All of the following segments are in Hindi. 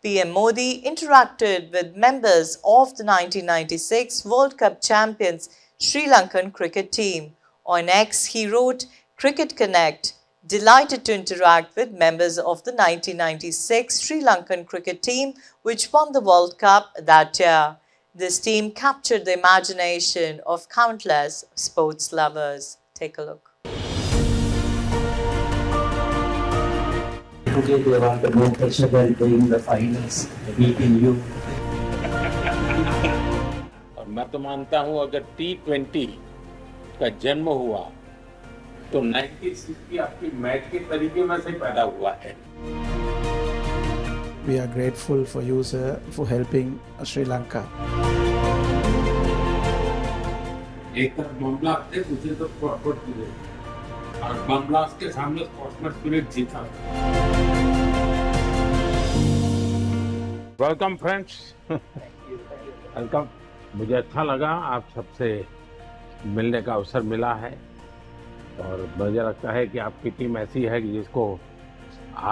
PM Modi interacted with members of the 1996 World Cup champions Sri Lankan cricket team. On X, he wrote, "Cricket Connect. Delighted to interact with members of the 1996 Sri Lankan cricket team, which won the World Cup that year. This team captured the imagination of countless sports lovers." Take a look. Today they want the more pressure than playing the finals, beating you. और मैं तो मानता हूं अगर T20 का जन्म हुआ तो 96 की आपकी मैच के तरीके में से पैदा हुआ है। We are grateful for you, sir, for helping Sri Lanka. एक तरफ बम ब्लास्ट थे, दूसरी तरफ फॉरवर्ड थे और बम ब्लास्ट के सामने स्पोर्ट्समैन स्पिरिट जीता। Welcome friends, welcome. मुझे अच्छा लगा आप सबसे मिलने का अवसर मिला है और मुझे लगता है कि आपकी टीम ऐसी है कि जिसको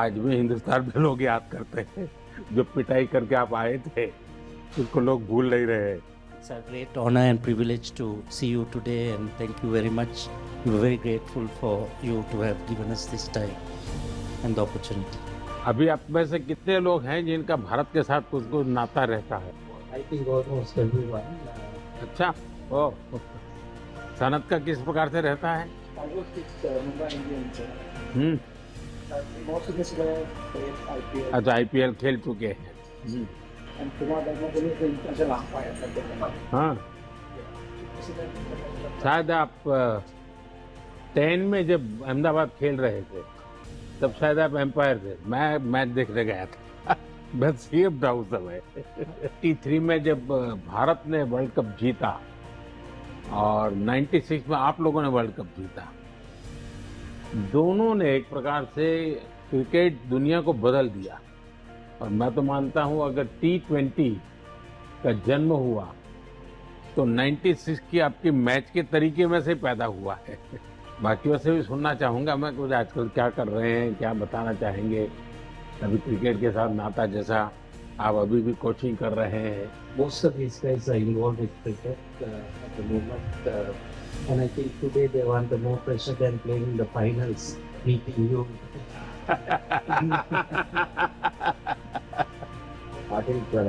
आज भी हिंदुस्तान में लोग याद करते हैं। जो पिटाई करके आप आए थे उसको लोग भूल नहीं रहे। It's a great honor and privilege to see you today, and thank you very much. We are very grateful for you to have given us this time and the opportunity. अभी आप में से कितने लोग हैं जिनका भारत के साथ कुछ नाता रहता है? I think almost everyone. अच्छा, ओ सनत का किस प्रकार से रहता है? Most of this players played IPL. अच्छा, IPL खेल चुके हैं। And Kumar Dharmapuri is the international umpire at the moment. हाँ, शायद आप 10 में जब अहमदाबाद खेल रहे थे तब शायद आप एम्पायर थे। मैं मैच देखने गया था। मैं सीएम था उस समय। T3 में जब भारत ने वर्ल्ड कप जीता और 96 में आप लोगों ने वर्ल्ड कप जीता, दोनों ने एक प्रकार से क्रिकेट दुनिया को बदल दिया। और मैं तो मानता हूं अगर T20 का जन्म हुआ तो 96 की आपकी मैच के तरीके में से पैदा हुआ है। बाकियों से भी सुनना चाहूँगा मैं कुछ आजकल क्या कर रहे हैं, क्या बताना चाहेंगे। अभी क्रिकेट के साथ नाता जैसा आप अभी भी कोचिंग कर रहे हैं। Most of these guys are involved with cricket at the moment. And I think today they want the more pressure than playing the finals, beating you. I think I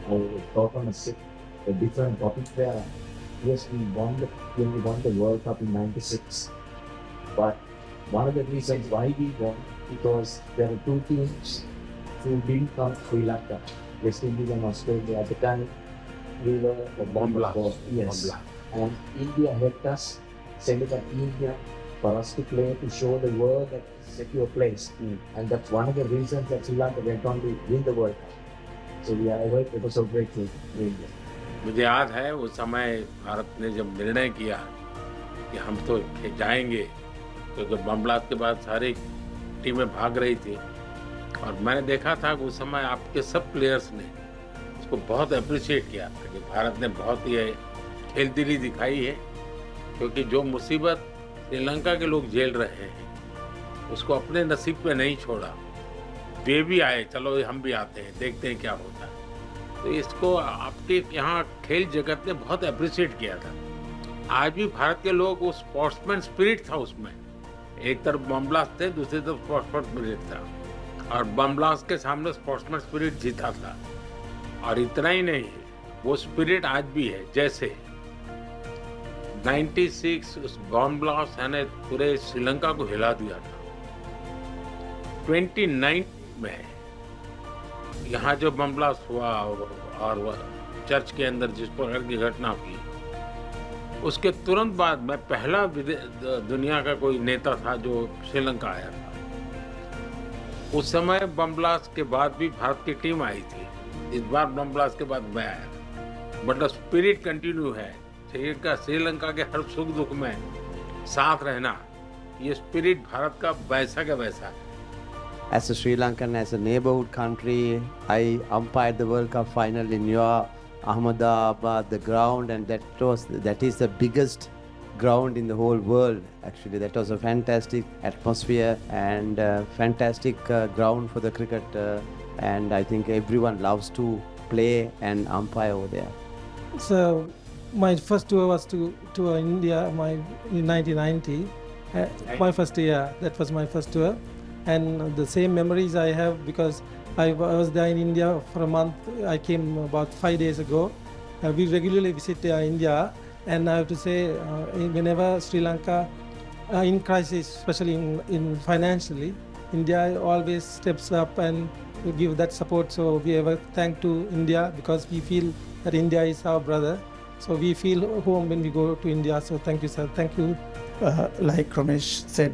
will talk on a different topic there. Yes, we won the World Cup in '96, but one of the reasons why we won because there are two teams who didn't come to Sri Lanka, West Indies and Australia. At the time, we were the Bomb blast. Yes, Bomb blast. and India helped us, sending an India for us to play to show the world that it's a secure place. And that's one of the reasons that Sri Lanka went on to win the World Cup. So we are ever so grateful to India. मुझे याद है उस समय भारत ने जब निर्णय किया कि हम तो जाएंगे, तो जब बम ब्लास्ट के बाद सारी टीमें भाग रही थी और मैंने देखा था कि उस समय आपके सब प्लेयर्स ने उसको बहुत अप्रिशिएट किया था कि भारत ने बहुत ही खेलदिली दिखाई है, क्योंकि जो मुसीबत श्रीलंका के लोग झेल रहे हैं उसको अपने नसीब पे नहीं छोड़ा। वे भी आए, चलो हम भी आते हैं, देखते हैं क्या होता है। तो इसको आपके यहाँ खेल जगत ने बहुत अप्रिशिएट किया था। आज भी भारत के लोग उस स्पोर्ट्समैन स्पिरिट था उसमें। एक तरफ बम ब्लास्ट थे, दूसरी तरफ स्पोर्ट्समैन स्पिरिट था और बम ब्लास्ट के सामने स्पोर्ट्समैन स्पिरिट जीता था। और इतना ही नहीं, वो स्पिरिट आज भी है। जैसे 96 उस बम ब्लास्ट ने पूरे श्रीलंका को हिला दिया था। 29 में यहाँ जो बम ब्लास्ट हुआ और चर्च के अंदर जिस प्रकार की घटना हुई, उसके तुरंत बाद मैं पहला दुनिया का कोई नेता था जो श्रीलंका आया था। उस समय बम ब्लास्ट के बाद भी भारत की टीम आई थी। इस बार बम ब्लास्ट के बाद मैं आया, बट द स्पिरिट कंटिन्यू है। श्रीलंका के हर सुख दुख में साथ रहना, ये स्पिरिट भारत का वैसा का वैसा है। As a Sri Lankan, as a neighborhood country, I umpired the World Cup final in your Ahmedabad, the ground, and that is the biggest ground in the whole world. Actually, that was a fantastic atmosphere and fantastic ground for the cricket. And I think everyone loves to play and umpire over there. So my first tour was to India in 1990. My first year, that was my first tour. And the same memories I have because I was there in India for a month. I came about 5 days ago. We regularly visit India, and I have to say, whenever Sri Lanka in crisis, especially in financially, India always steps up and give that support. So we ever thank to India because we feel that India is our brother. So we feel home when we go to India. So thank you, sir. Thank you. Like Ramesh said,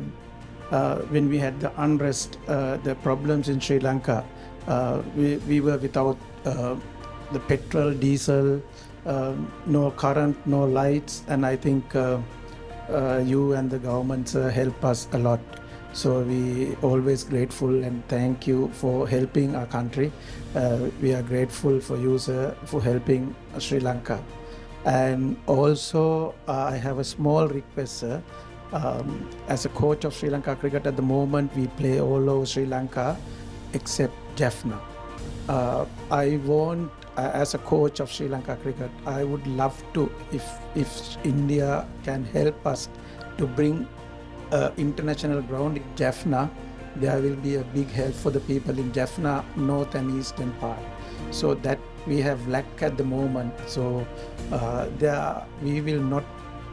when we had the unrest, the problems in Sri Lanka, we were without the petrol, diesel, no current, no lights, and I think you and the government help us a lot. So we always grateful and thank you for helping our country. We are grateful for you, sir, for helping Sri Lanka. And also, I have a small request, sir. As a coach of Sri Lanka cricket at the moment, we play all over Sri Lanka except Jaffna. I want, as a coach of Sri Lanka cricket, I would love to, if India can help us to bring international ground in Jaffna, there will be a big help for the people in Jaffna, north and eastern part. So that we have lack at the moment. So we will not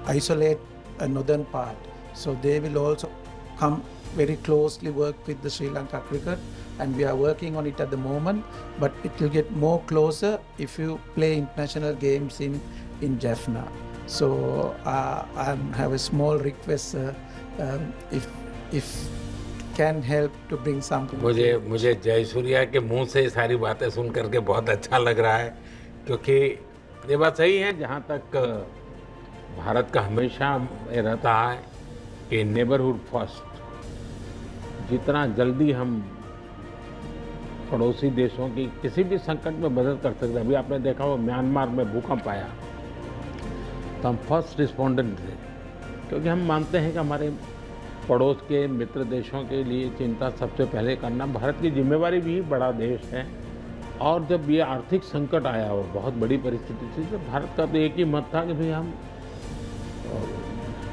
isolate a northern part. So they will also come very closely work with the Sri Lanka cricket, and we are working on it at the moment, but it will get more closer if you play international games in Jaffna. So I have a small request, if can help to bring something. मुझे जयसूर्या के मुंह से ये सारी बातें सुन करके बहुत अच्छा लग रहा है, क्योंकि ये बात सही है। जहाँ तक भारत का हमेशा ये रहता है कि नेबरहुड फर्स्ट, जितना जल्दी हम पड़ोसी देशों की किसी भी संकट में मदद कर सकते हैं। अभी आपने देखा हो म्यांमार में भूकंप आया तो हम फर्स्ट रिस्पोंडेंट थे, क्योंकि हम मानते हैं कि हमारे पड़ोस के मित्र देशों के लिए चिंता सबसे पहले करना भारत की जिम्मेवारी भी। बड़ा देश है, और जब ये आर्थिक संकट आया और बहुत बड़ी परिस्थिति थी, तो भारत का तो एक ही मत था कि भाई हम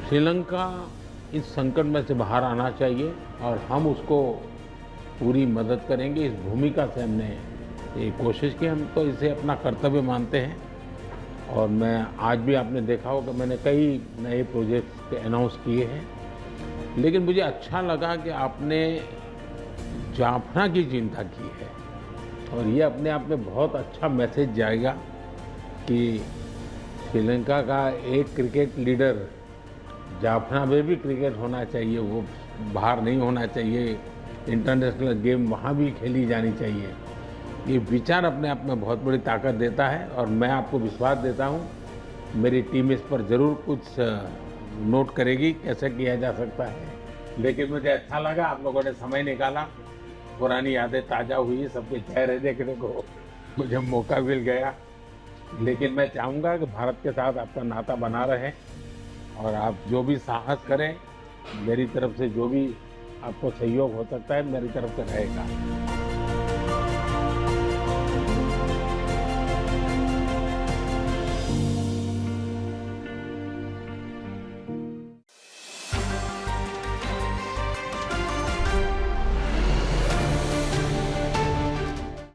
श्रीलंका इस संकट में से बाहर आना चाहिए और हम उसको पूरी मदद करेंगे। इस भूमिका से हमने ये कोशिश की, हम तो इसे अपना कर्तव्य मानते हैं। और मैं आज भी आपने देखा होगा मैंने कई नए प्रोजेक्ट्स अनाउंस किए हैं, लेकिन मुझे अच्छा लगा कि आपने जाफना की चिंता की है, और ये अपने आप में बहुत अच्छा मैसेज जाएगा कि श्रीलंका का एक क्रिकेट लीडर, जाफना में भी क्रिकेट होना चाहिए, वो बाहर नहीं होना चाहिए, इंटरनेशनल गेम वहाँ भी खेली जानी चाहिए। ये विचार अपने आप में बहुत बड़ी ताकत देता है, और मैं आपको विश्वास देता हूँ मेरी टीम इस पर ज़रूर कुछ नोट करेगी कैसे किया जा सकता है। लेकिन मुझे अच्छा लगा आप लोगों ने समय निकाला, पुरानी यादें ताज़ा हुई, सबके चेहरे देखने को मुझे मौका मिल गया। लेकिन मैं चाहूँगा कि भारत के साथ आपका नाता बना रहे, और आप जो भी साहस करें, मेरी तरफ से जो भी आपको सहयोग हो सकता है मेरी तरफ से रहेगा।